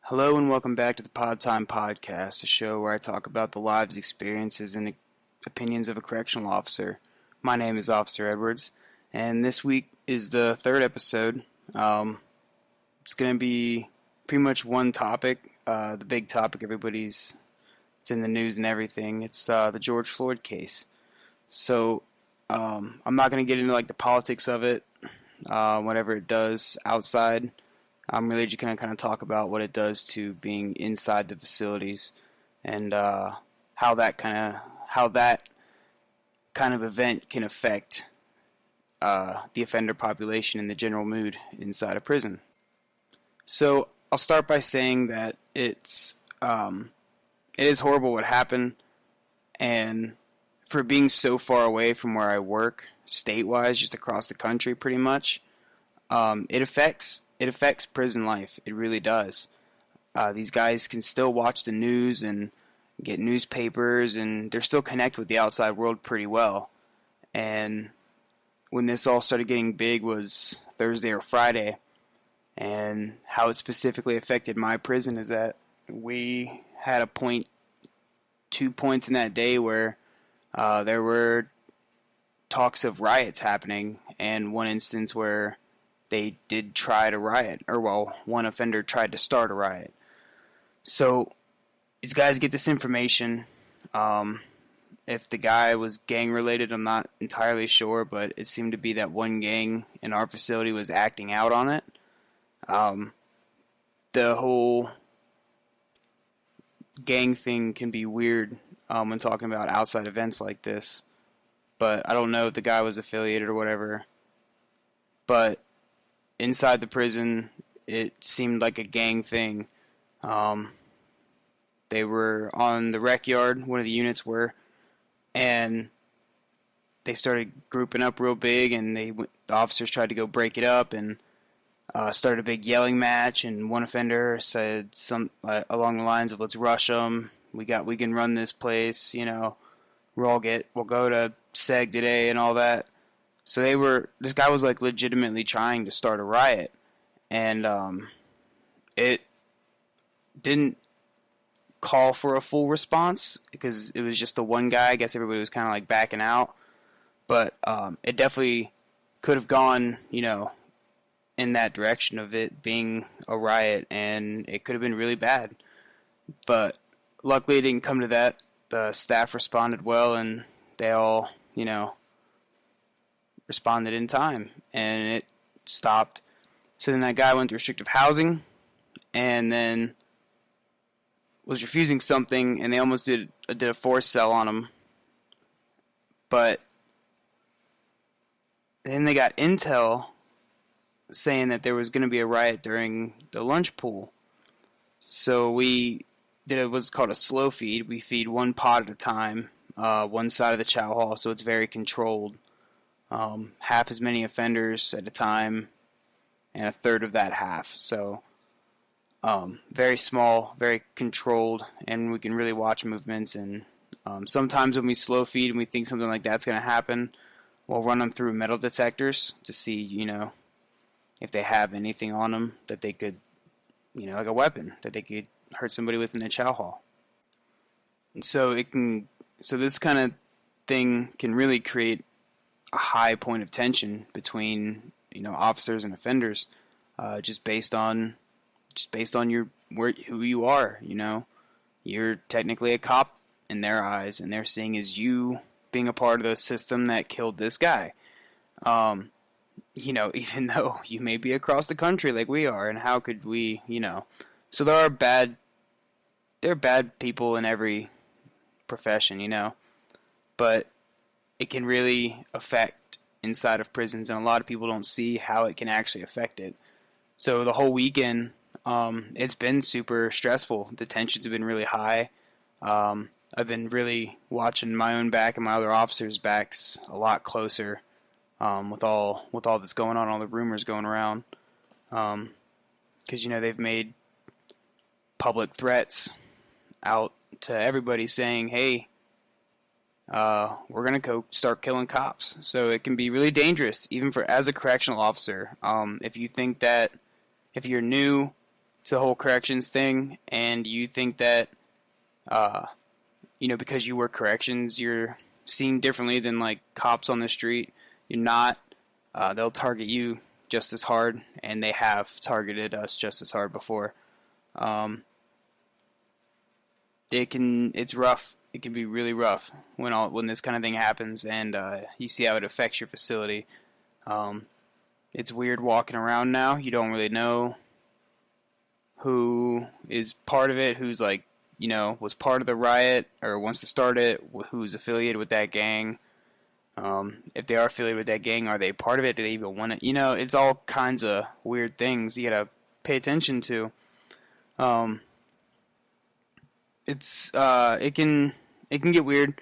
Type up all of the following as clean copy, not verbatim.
Hello and welcome back to the Pod Time Podcast, a show where I talk about the lives, experiences, and opinions of a correctional officer. My name is Officer Edwards, and this week is the third episode. It's going to be pretty much one topic, the big topic it's in the news and everything. It's the George Floyd case. So I'm not going to get into the politics of it, whatever it does outside. I'm really just going to kind of talk about what it does to being inside the facilities and how that kind of event can affect the offender population and the general mood inside a prison. So I'll start by saying that it is horrible what happened, and for being so far away from where I work, state-wise, just across the country pretty much, it affects prison life. It really does. These guys can still watch the news and get newspapers, and they're still connected with the outside world pretty well. And when this all started getting big was Thursday or Friday, and how it specifically affected my prison is that we had 2 points in that day where there were talks of riots happening, and one instance where they did try to riot, one offender tried to start a riot. So these guys get this information. If the guy was gang related, I'm not entirely sure, but it seemed to be that one gang in our facility was acting out on it. The whole gang thing can be weird when talking about outside events like this, but I don't know if the guy was affiliated or whatever. But inside the prison, it seemed like a gang thing. They were on the rec yard, one of the units were, and they started grouping up real big, and the officers tried to go break it up and started a big yelling match, and one offender said some along the lines of, "Let's rush them. We can run this place, we'll go to SEG today," and all that. So this guy was legitimately trying to start a riot, and it didn't call for a full response because it was just the one guy. I guess everybody was kind of backing out, but it definitely could have gone, in that direction of it being a riot, and it could have been really bad. But luckily it didn't come to that. The staff responded well, and they all, responded in time, and it stopped. So then that guy went to restrictive housing, and then was refusing something, and they almost did a forced cell on him. But then they got intel saying that there was going to be a riot during the lunch pool. So we did what's called a slow feed. We feed one pod at a time, one side of the chow hall, so it's very controlled. Half as many offenders at a time, and a third of that half. So very small, very controlled, and we can really watch movements. And sometimes when we slow feed and we think something like that's going to happen, we'll run them through metal detectors to see, if they have anything on them that they could, like a weapon that they could hurt somebody with in the chow hall. And so this kind of thing can really create a high point of tension between officers and offenders, just based on who you are. You're technically a cop in their eyes, and they're seeing as you being a part of the system that killed this guy. Even though you may be across the country like we are, and how could we, So there are bad people in every profession, but it can really affect inside of prisons, and a lot of people don't see how it can actually affect it. So the whole weekend, it's been super stressful. The tensions have been really high. I've been really watching my own back and my other officers' backs a lot closer, with all that's going on, all the rumors going around, because they've made public threats out to everybody saying, "Hey, we're going to go start killing cops." So it can be really dangerous, even as a correctional officer. If you think that if you're new it's a whole corrections thing, and you think that, because you work corrections, you're seen differently than like cops on the street. You're not. They'll target you just as hard, and they have targeted us just as hard before. It's rough. It can be really rough when this kind of thing happens, and you see how it affects your facility. It's weird walking around now. You don't really know who is part of it, who's like, was part of the riot or wants to start it, who's affiliated with that gang. If they are affiliated with that gang, are they part of it? Do they even want it? It's all kinds of weird things you gotta pay attention to. It can get weird,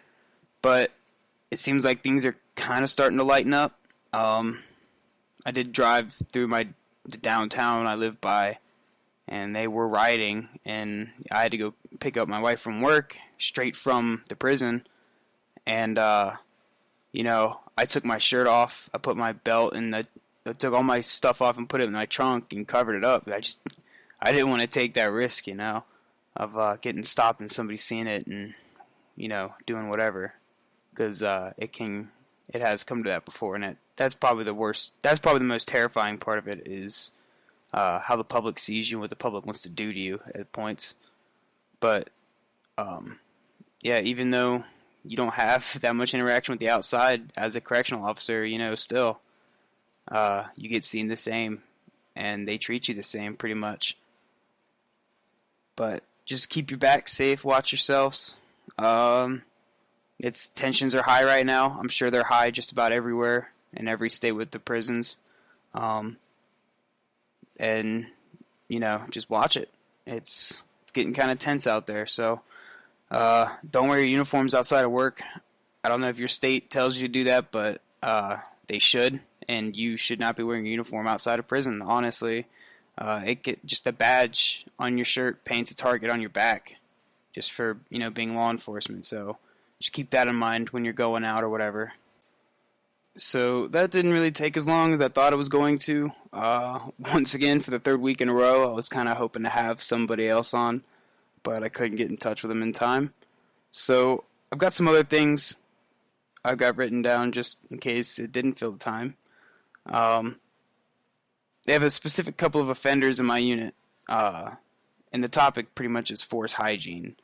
but it seems like things are kind of starting to lighten up. I did drive through the downtown I live by, and they were rioting, and I had to go pick up my wife from work straight from the prison, and I took my shirt off, I put my belt I took all my stuff off and put it in my trunk and covered it up. I didn't want to take that risk, of getting stopped and somebody seeing it and, doing whatever, because it has come to that before, and that's probably the worst. That's probably the most terrifying part of it is how the public sees you and what the public wants to do to you at points. But even though you don't have that much interaction with the outside as a correctional officer, still you get seen the same, and they treat you the same pretty much. But just keep your back safe, watch yourselves. Tensions are high right now. I'm sure they're high just about everywhere in every state with the prisons. Just watch it. It's getting kind of tense out there, so don't wear your uniforms outside of work. I don't know if your state tells you to do that, but they should, and you should not be wearing a uniform outside of prison, honestly. Just a badge on your shirt paints a target on your back just for, being law enforcement. So just keep that in mind when you're going out or whatever. So that didn't really take as long as I thought it was going to. Once again, for the third week in a row, I was kind of hoping to have somebody else on, but I couldn't get in touch with them in time. So I've got some other things I've got written down just in case it didn't fill the time. They have a specific couple of offenders in my unit, and the topic pretty much is force hygiene.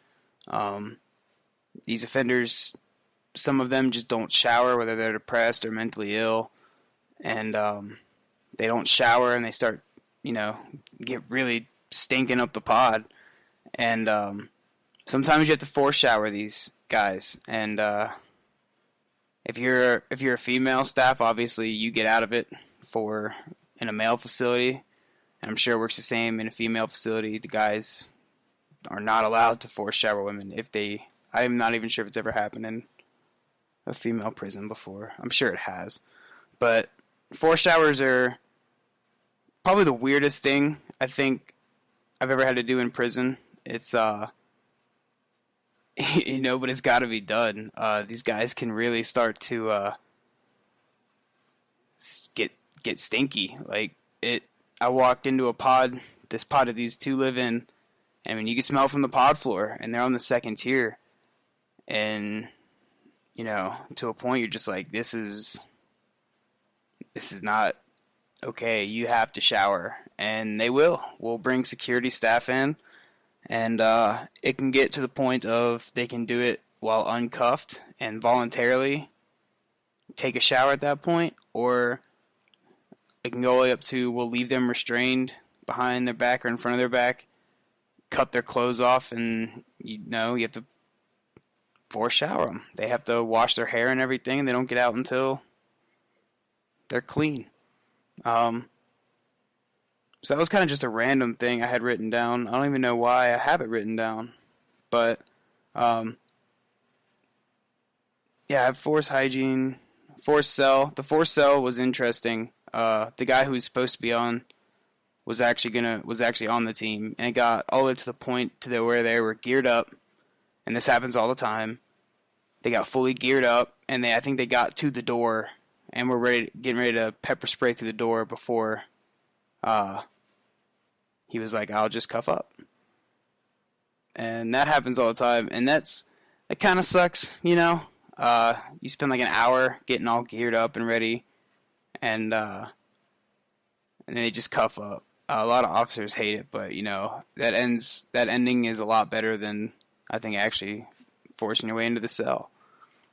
These offenders, some of them just don't shower, whether they're depressed or mentally ill, and they don't shower and they start, get really stinking up the pod, and sometimes you have to force shower these guys, and if you're a female staff, obviously you get out of it in a male facility, and I'm sure it works the same in a female facility. The guys are not allowed to force shower women. I'm not even sure if it's ever happened in a female prison before. I'm sure it has. But force showers are probably the weirdest thing I think I've ever had to do in prison. It's, but it's got to be done. These guys can really start to get stinky. I walked into this pod that these two live in, and you can smell from the pod floor, and they're on the second tier, and to a point you're just like, this is not okay. You have to shower, and we'll bring security staff in, and it can get to the point of they can do it while uncuffed and voluntarily take a shower at that point, or it can go all the way up to we'll leave them restrained behind their back or in front of their back, cut their clothes off, and you have to force shower them. They have to wash their hair and everything, and they don't get out until they're clean. So that was kind of just a random thing I had written down. I don't even know why I have it written down, but I have force hygiene, force cell. The force cell was interesting. The guy who was supposed to be on was actually on the team, and it got all the way to the point where they were geared up, and this happens all the time. They got fully geared up, and I think they got to the door, and were getting ready to pepper spray through the door before he was like, I'll just cuff up. And that happens all the time, and it kind of sucks, you know? You spend like an hour getting all geared up and ready, and then they just cuff up. A lot of officers hate it, but, you know, that ending is a lot better than, I think, actually forcing your way into the cell.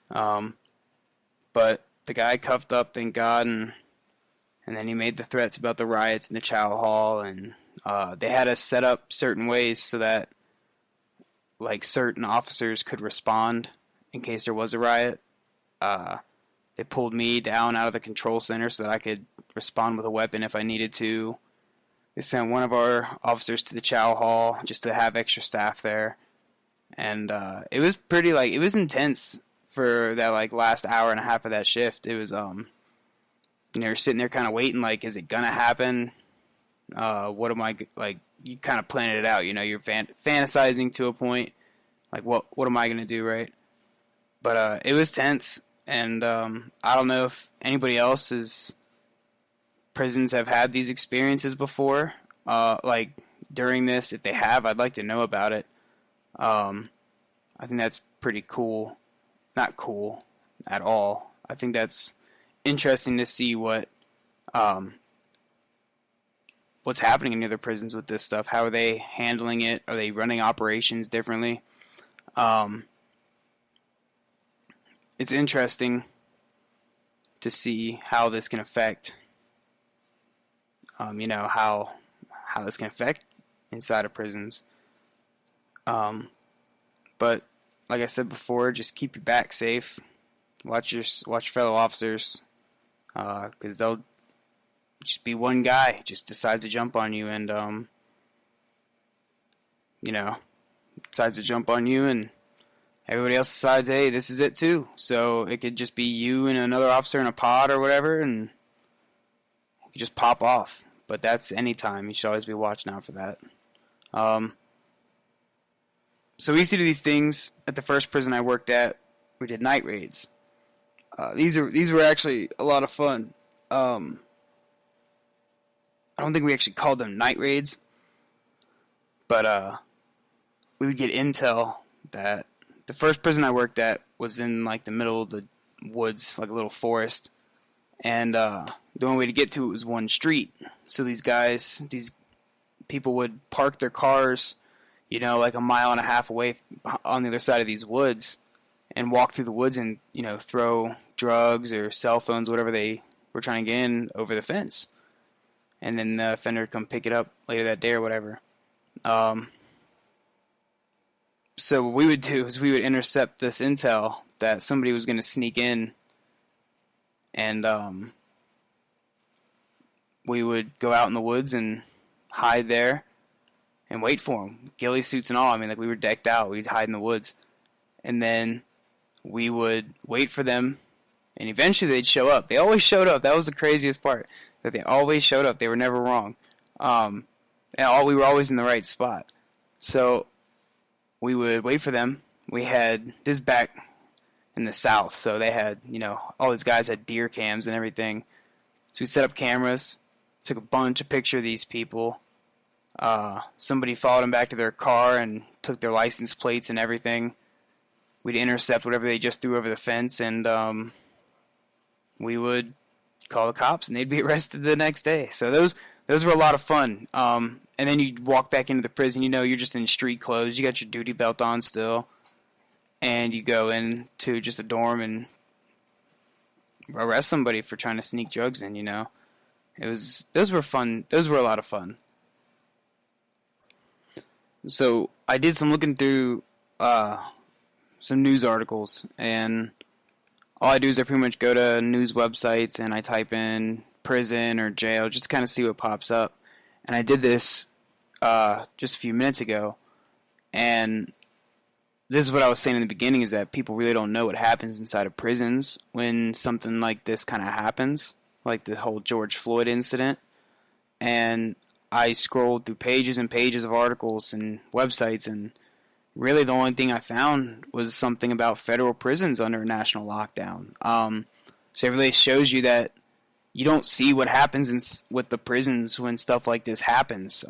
But the guy cuffed up, thank God, and then he made the threats about the riots in the Chow Hall, and they had us set up certain ways so that, like, certain officers could respond in case there was a riot. They pulled me down out of the control center so that I could respond with a weapon if I needed to. They sent one of our officers to the Chow Hall just to have extra staff there. And it was pretty, like, it was intense for that, like, last hour and a half of that shift. It was, you know, you're sitting there kind of waiting, like, is it going to happen? What am I, like, you kind of plan it out, you know, you're fantasizing to a point. Like, what am I going to do, right? But it was tense, and I don't know if anybody else's prisons have had these experiences before. Like, during this, if they have, I'd like to know about it. I think that's pretty cool. Not cool at all. I think that's interesting to see what's happening in the other prisons with this stuff. How are they handling it? Are they running operations differently? It's interesting to see how this can affect, you know, how this can affect inside of prisons. But like I said before, just keep your back safe. Watch your fellow officers, because they'll just be one guy just decides to jump on you, and you know, decides to jump on you, and everybody else decides, hey, this is it too. So it could just be you and another officer in a pod or whatever, and it could just pop off. But that's any time. You should always be watching out for that. So we used to do these things at the first prison I worked at. We did night raids. These were actually a lot of fun. I don't think we actually called them night raids, but we would get intel that the first prison I worked at was in like the middle of the woods, like a little forest, and the only way to get to it was one street. So these people would park their cars, you know, like a mile and a half away on the other side of these woods, and walk through the woods and, you know, throw drugs or cell phones, whatever they were trying to get in, over the fence. And then the offender would come pick it up later that day or whatever. So what we would do is we would intercept this intel that somebody was going to sneak in, and we would go out in the woods and hide there and wait for them, ghillie suits and all. I mean, like, we were decked out. We'd hide in the woods, and then we would wait for them, and eventually they'd show up. They always showed up. That was the craziest part, that they always showed up. They were never wrong. And we were always in the right spot. So we would wait for them. We had this back in the South, so they had, you know, all these guys had deer cams and everything. So we set up cameras, took a bunch of pictures of these people. Somebody followed them back to their car and took their license plates and everything. We'd intercept whatever they just threw over the fence, and we would call the cops, and they'd be arrested the next day. So those were a lot of fun. And then you'd walk back into the prison. You know, you're just in street clothes. You got your duty belt on still, and you go into just a dorm and arrest somebody for trying to sneak drugs in. You know, those were fun. Those were a lot of fun. So I did some looking through some news articles, and all I do is I pretty much go to news websites and I type in prison or jail just to kind of see what pops up. And I did this just a few minutes ago, and this is what I was saying in the beginning, is that people really don't know what happens inside of prisons when something like this kind of happens, like the whole George Floyd incident. And I scrolled through pages and pages of articles and websites, and really the only thing I found was something about federal prisons under a national lockdown. So it really shows you that you don't see what happens with the prisons when stuff like this happens.